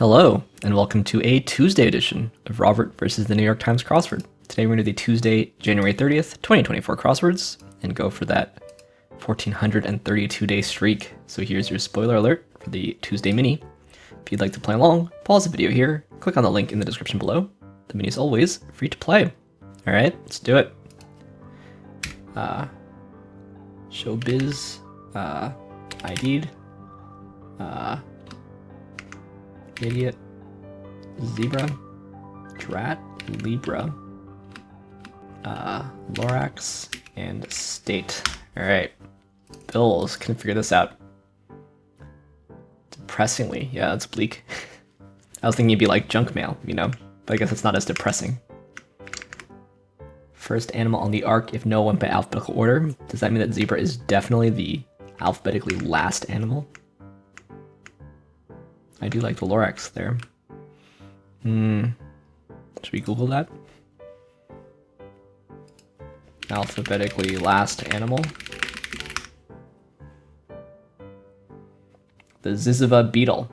Hello, and welcome to a Tuesday edition of Robert versus the New York Times Crossword. Today we're going to do the Tuesday, January 30th, 2024 crosswords, and go for that 1,432-day streak. So here's your spoiler alert for the Tuesday mini. If you'd like to play along, pause the video here, click on the link in the description below. The mini is always free to play. Alright, let's do it. Showbiz, ID'd, idiot, zebra, drat, libra, Lorax, and state. Alright, Bills can figure this out. Depressingly, yeah, that's bleak. I was thinking it'd be like junk mail, you know, but I guess it's not as depressing. First animal on the ark if no one by alphabetical order. Does that mean that zebra is definitely the alphabetically last animal? I do like the Lorax there. Should we Google that? Alphabetically last animal. The Ziziva beetle.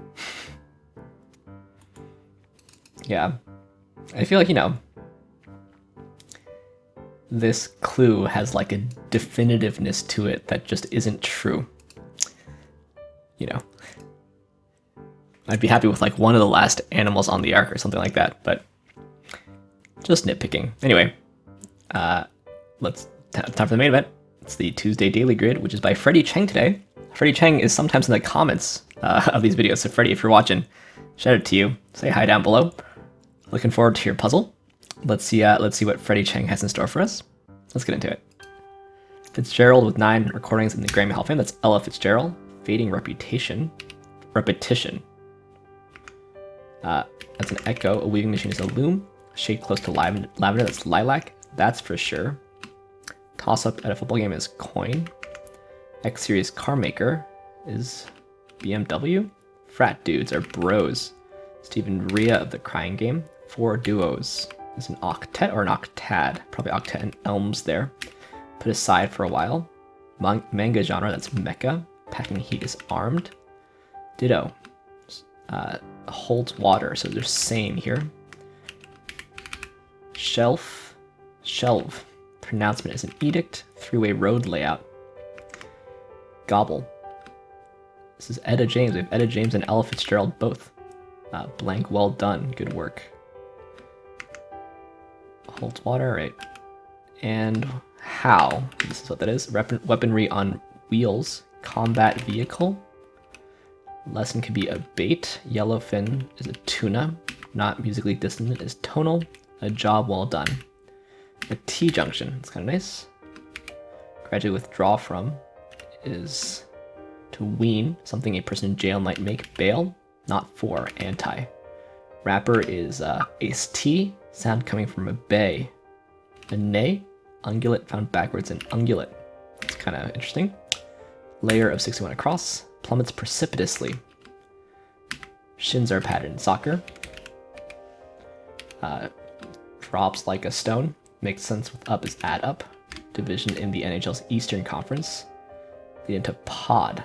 Yeah. I feel like, you know, this clue has like a definitiveness to it that just isn't true. You know. I'd be happy with like one of the last animals on the ark or something like that, but just nitpicking. Anyway, time for the main event. It's the Tuesday Daily Grid, which is by Freddie Cheng today. Freddie Cheng is sometimes in the comments of these videos, so Freddie, if you're watching, shout out to you. Say hi down below. Looking forward to your puzzle. Let's see what Freddie Cheng has in store for us. Let's get into it. Fitzgerald with 9 recordings in the Grammy Hall of Fame. That's Ella Fitzgerald. Fading repetition. That's an echo. A weaving machine is a loom. A shade close to lavender. That's lilac. That's for sure. Toss up at a football game is coin. X Series car maker is BMW. Frat dudes are bros. Stephen Ria of the Crying Game. 4 duos is an octet or an octad. Probably octet and elms there. Put aside for a while. Manga genre, that's mecha. Packing heat is armed. Ditto. Holds water, so there's same here. Shelf. Pronouncement is an edict. 3-way road layout. Gobble. This is Etta James. We have Etta James and Ella Fitzgerald both. Blank, well done. Good work. Holds water, right. And how. This is what that is. Weaponry on wheels. Combat vehicle. Lesson could be a bait. Yellowfin is a tuna. Not musically dissonant is tonal. A job well done. A T-junction. It's kind of nice. Gradually withdraw from is to wean. Something a person in jail might make. Bail. Not for. Anti. Rapper is ace T. Sound coming from a bay. A nay. Ungulate found backwards in ungulate. It's kind of interesting. Layer of 61 across. Plummets precipitously. Shins are padded in soccer. Drops like a stone. Makes sense with up is add up. Division in the NHL's Eastern Conference. Lead into pod.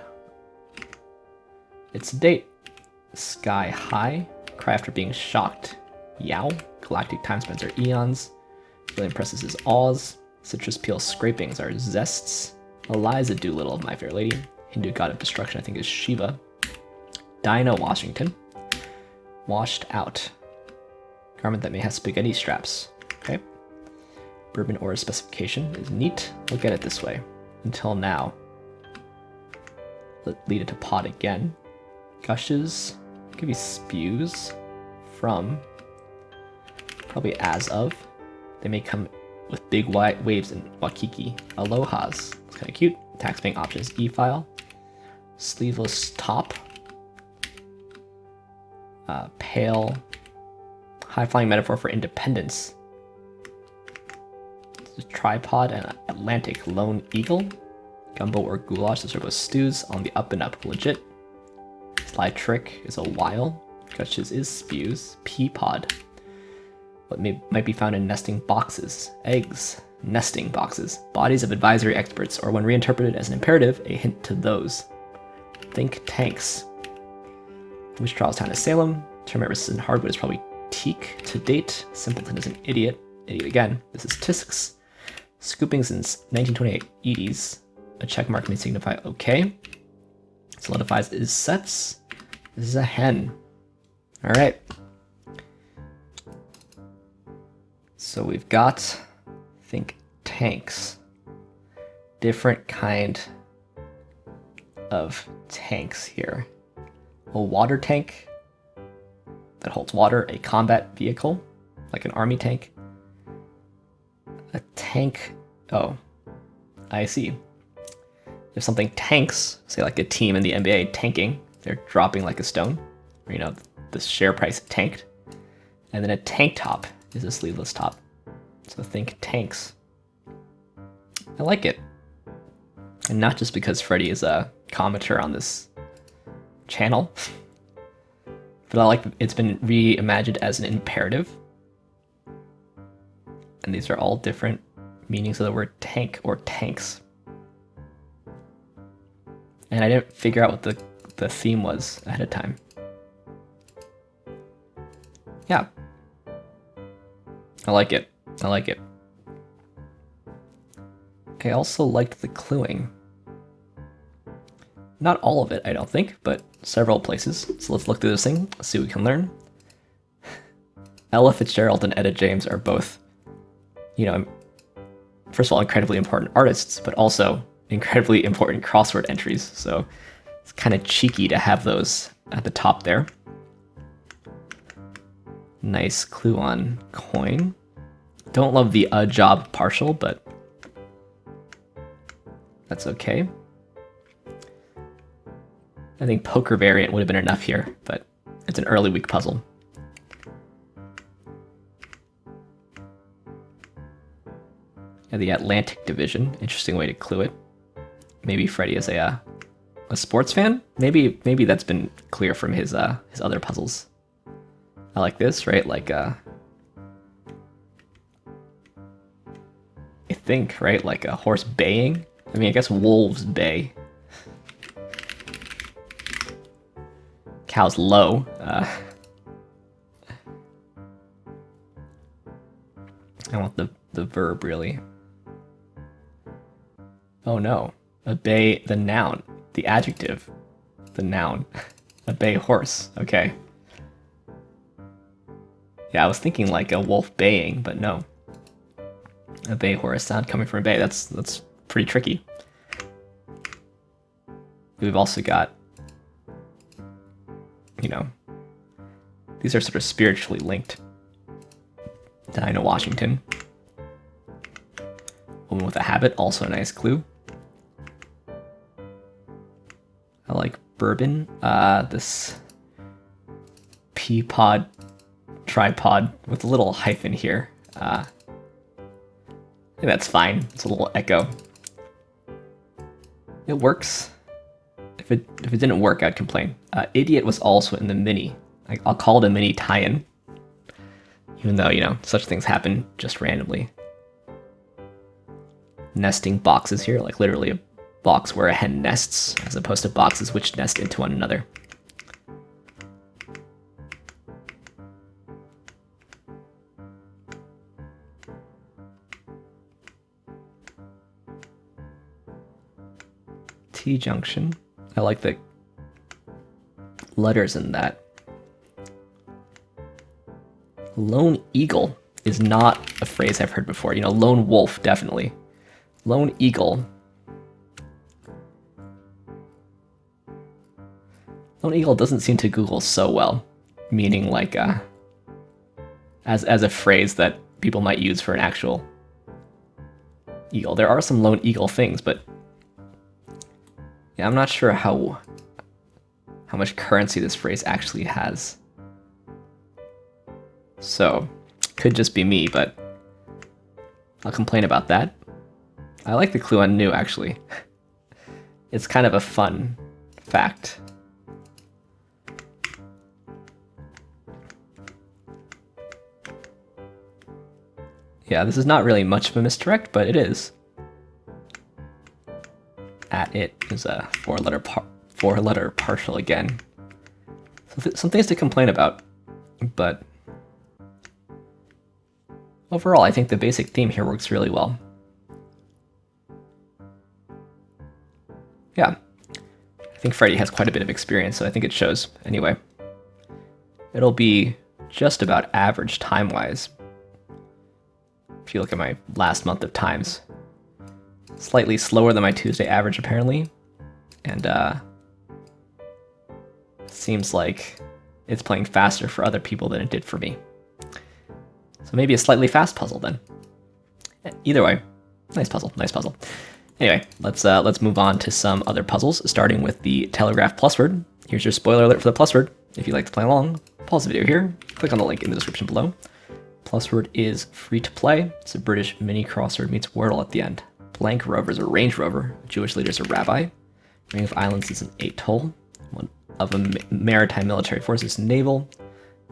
It's a date. Sky high. Cry after being shocked. Yow. Galactic time spans are eons. Alien presses is Oz. Citrus peel scrapings are zests. Eliza Doolittle of My Fair Lady. Hindu god of destruction, I think, is Shiva. Dinah Washington. Washed out. Garment that may have spaghetti straps. Okay. Bourbon or specification is neat. Look at it this way. Until now. Lead it to pod again. Gushes. Could be spews. From. Probably as of. They may come with big white waves in Waikiki. Aloha's. It's kind of cute. Taxpaying options e-file. Sleeveless top. Pale. High-flying metaphor for independence. Tripod and Atlantic lone eagle. Gumbo or goulash, those are both stews on the up and up. Legit. Sly trick is a while. Gushes is spews. Pea pod. What might be found in nesting boxes. Eggs. Nesting boxes. Bodies of advisory experts, or when reinterpreted as an imperative, a hint to those. Think tanks. Which Charlestown is Salem. Termite resistant hardwood is probably teak to date. Simpleton is an idiot. Idiot again. This is Tisks. Scooping since 1928. Edie's. A check mark may signify okay. Solidifies is sets. This is a hen. Alright. So we've got, think, tanks. Different kind of tanks here. A water tank that holds water, a combat vehicle, like an army tank. A tank, oh, I see. If something tanks, say like a team in the NBA tanking, they're dropping like a stone, or, you know, the share price tanked. And then a tank top is a sleeveless top. So think tanks. I like it. And not just because Freddie is a commenter on this channel, but I like it's been reimagined as an imperative. And these are all different meanings of the word tank or tanks. And I didn't figure out what the theme was ahead of time. Yeah. I like it. I like it. I also liked the cluing. Not all of it, I don't think, but several places. So let's look through this thing, let's see what we can learn. Ella Fitzgerald and Etta James are both, you know, first of all, incredibly important artists, but also incredibly important crossword entries. So it's kind of cheeky to have those at the top there. Nice clue on coin. Don't love the a job partial, but that's okay. I think poker variant would have been enough here, but it's an early week puzzle. Yeah, the Atlantic Division, interesting way to clue it. Maybe Freddie is a sports fan? Maybe that's been clear from his other puzzles. I like this, right? Like I think, right? Like a horse baying. I mean, I guess wolves bay. Cows low. I want the verb, really. Oh no. A bay, the noun. The adjective. The noun. A bay horse. Okay. Yeah, I was thinking like a wolf baying, but no. A bay horse sound coming from a bay. That's pretty tricky. We've also got, you know, these are sort of spiritually linked. Dinah Washington. Woman with a habit, also a nice clue. I like bourbon. This peapod tripod with a little hyphen here. I think that's fine. It's a little echo. It works. If it didn't work, I'd complain. Idiot was also in the mini. I'll call it a mini tie-in. Even though, you know, such things happen just randomly. Nesting boxes here, like literally a box where a hen nests, as opposed to boxes which nest into one another. T-junction. I like the letters in that. Lone eagle is not a phrase I've heard before. You know, lone wolf, definitely. Lone eagle. Lone eagle doesn't seem to Google so well, meaning like as a phrase that people might use for an actual eagle. There are some lone eagle things, but yeah, I'm not sure how much currency this phrase actually has. So, could just be me, but I'll complain about that. I like the clue on new, actually. It's kind of a fun fact. Yeah, this is not really much of a misdirect, but it is. At it is a four-letter partial again. So some things to complain about. but overall, I think the basic theme here works really well. Yeah, I think Freddie has quite a bit of experience, so I think it shows. Anyway, it'll be just about average time-wise. If you look at my last month of times, slightly slower than my Tuesday average apparently, and seems like it's playing faster for other people than it did for me. So maybe a slightly fast puzzle then. Either way, nice puzzle, nice puzzle. Anyway, let's move on to some other puzzles, starting with the Telegraph Plusword. Here's your spoiler alert for the Plusword. If you'd like to play along, pause the video here, click on the link in the description below. Plusword is free to play. It's a British mini crossword meets Wordle at the end. Blank Rover is a Range Rover. Jewish leader is a rabbi. Ring of Islands is an atoll. One of a maritime military force is naval.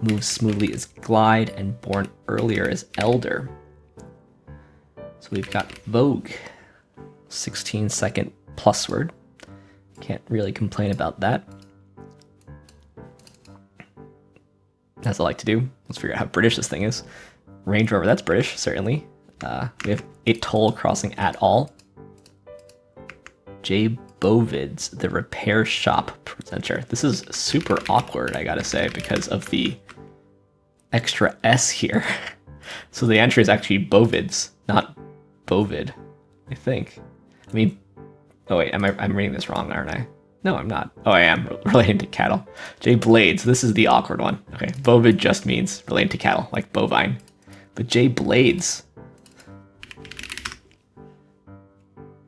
Moves smoothly is glide, and born earlier is elder. So we've got Vogue, 16-second Plusword. Can't really complain about that. As I like to do, let's figure out how British this thing is. Range Rover, that's British, certainly. We have atoll crossing at all. J. Bovids, the repair shop presenter. This is super awkward, I gotta say, because of the extra S here. So the answer is actually Bovids, not Bovid, I think. I mean, oh wait, I'm reading this wrong, aren't I? No, I'm not. Oh, I am relating to cattle. J. Blades, this is the awkward one. Okay, Bovid just means relating to cattle, like bovine. But J. Blades,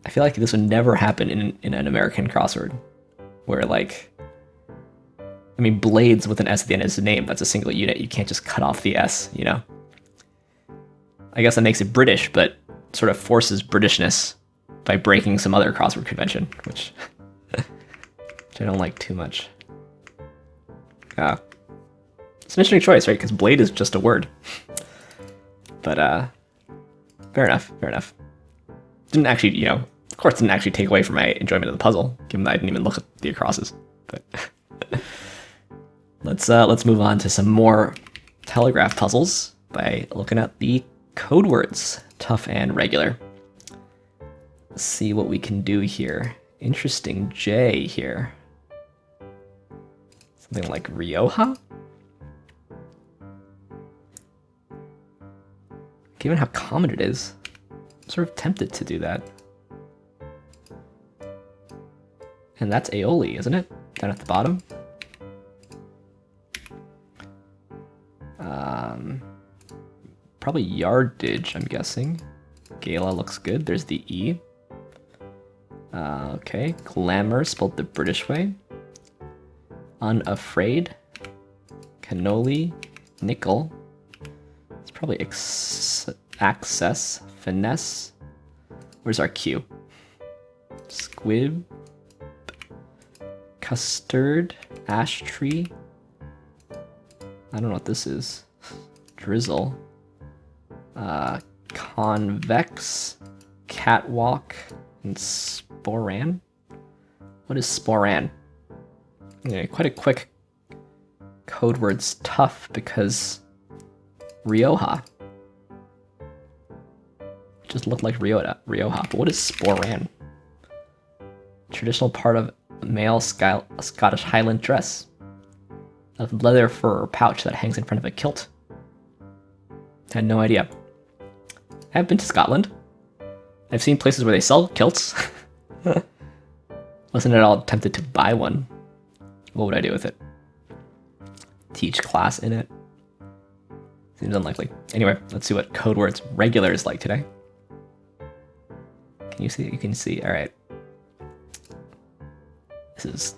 I feel like this would never happen in an American crossword, where like, I mean, Blades with an S at the end is a name, that's a single unit. You can't just cut off the S, you know? I guess that makes it British, but sort of forces Britishness by breaking some other crossword convention, which I don't like too much. It's an interesting choice, right? Because blade is just a word. But fair enough, fair enough. Didn't actually, you know, of course didn't actually take away from my enjoyment of the puzzle, given that I didn't even look at the acrosses. But let's move on to some more telegraph puzzles by looking at the code words, tough and regular. Let's see what we can do here. Interesting J here. Something like Rioja? Given how common it is, I'm sort of tempted to do that. And that's aioli, isn't it? Down at the bottom. Probably yardage, I'm guessing. Gala looks good. There's the E. Okay, glamour, spelled the British way. Unafraid. Cannoli. Nickel. It's probably access. Finesse. Where's our Q? Squib. Custard. Ash tree. I don't know what this is. Drizzle. Convex. Catwalk. And Sporan? What is Sporan? Yeah, quite a quick code word's tough because Rioja. Just looked like Rioja, but what is Sporan? Traditional part of a male Scottish Highland dress. A leather fur pouch that hangs in front of a kilt. Had no idea. I have been to Scotland. I've seen places where they sell kilts. Wasn't at all tempted to buy one. What would I do with it? Teach class in it? Seems unlikely. Anyway, let's see what code words regular is like today. Can you see? You can see. All right. This is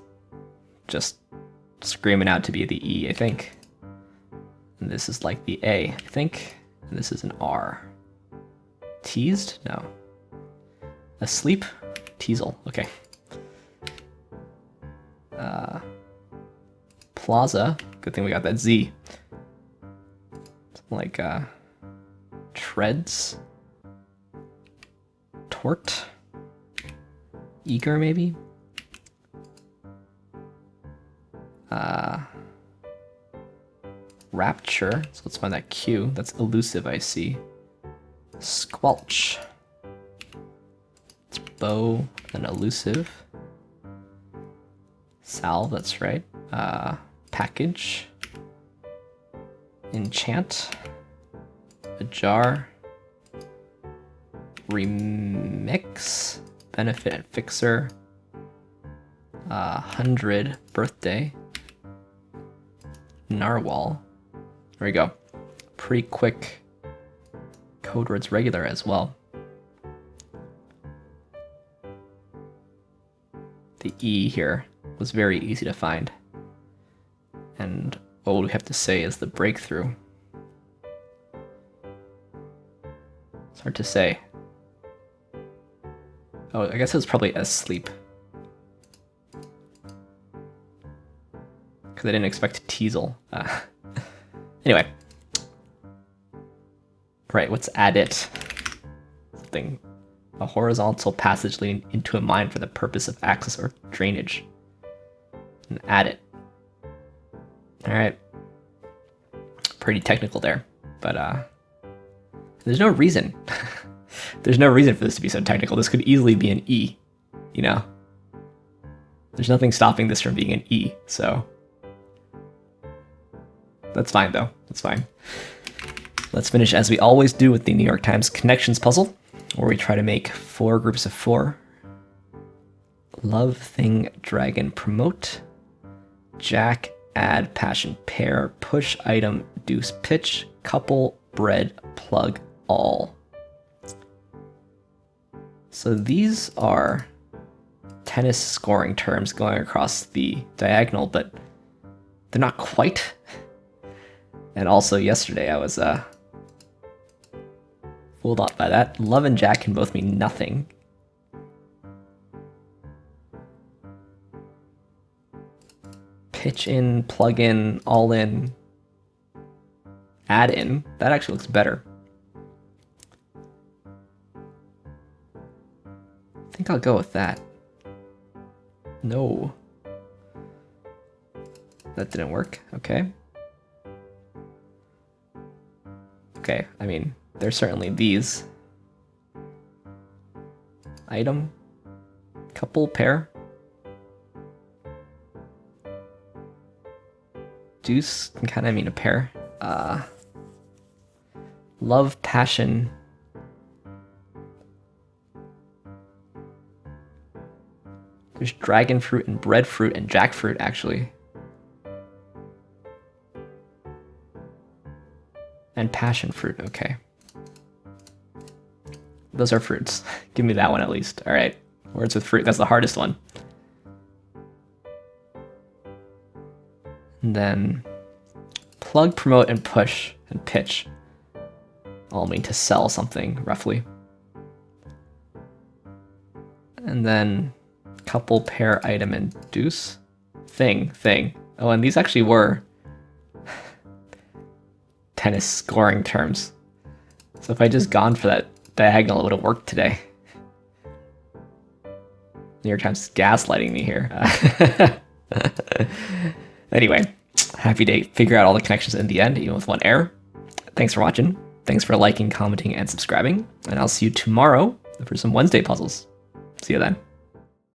just screaming out to be the E, I think. And this is like the A, I think. And this is an R. Teased? No. Asleep? Teasel. Okay. Plaza. Good thing we got that Z. Something like treads. Tort. Eager, maybe. Rapture. So let's find that Q. That's elusive, I see. Squelch. It's bow and elusive. Salve, that's right. Package. Enchant. Ajar. Remix. Benefit and Fixer. 100. Birthday. Narwhal. There we go. Pretty quick. Codewords regular as well. The E here was very easy to find. And what we have to say is the breakthrough. It's hard to say. Oh, I guess it was probably asleep. Because I didn't expect teasel. Anyway. Right, what's add it? Something. A horizontal passage leading into a mine for the purpose of access or drainage. And add it. Alright. Pretty technical there. But there's no reason. There's no reason for this to be so technical. This could easily be an E. You know? There's nothing stopping this from being an E, so that's fine though. That's fine. Let's finish as we always do with the New York Times connections puzzle, where we try to make 4 groups of 4. Love, thing, dragon, promote. Jack, add, passion, pair, push, item, deuce, pitch, couple, bread, plug, all. So these are tennis scoring terms going across the diagonal, but they're not quite. And also yesterday I was fooled out by that. Love and Jack can both mean nothing. Pitch in, plug in, all in, add in. That actually looks better. I think I'll go with that. No. That didn't work. Okay. Okay, I mean, there's certainly these. Item. Couple, pair. Deuce can kind of mean a pair. Love, passion. There's dragon fruit and breadfruit and jackfruit, actually. And passion fruit, okay. Those are fruits. Give me that one at least. All right, words with fruit, that's the hardest one. And then plug, promote, and push, and pitch. All mean to sell something, roughly. And then couple, pair, item, and deuce. Thing. Oh, and these actually were tennis scoring terms. So if I just gone for that diagonal, it would have worked today. New York Times is gaslighting me here. Anyway, happy to figure out all the connections in the end, even with one error. Thanks for watching. Thanks for liking, commenting, and subscribing. And I'll see you tomorrow for some Wednesday puzzles. See you then.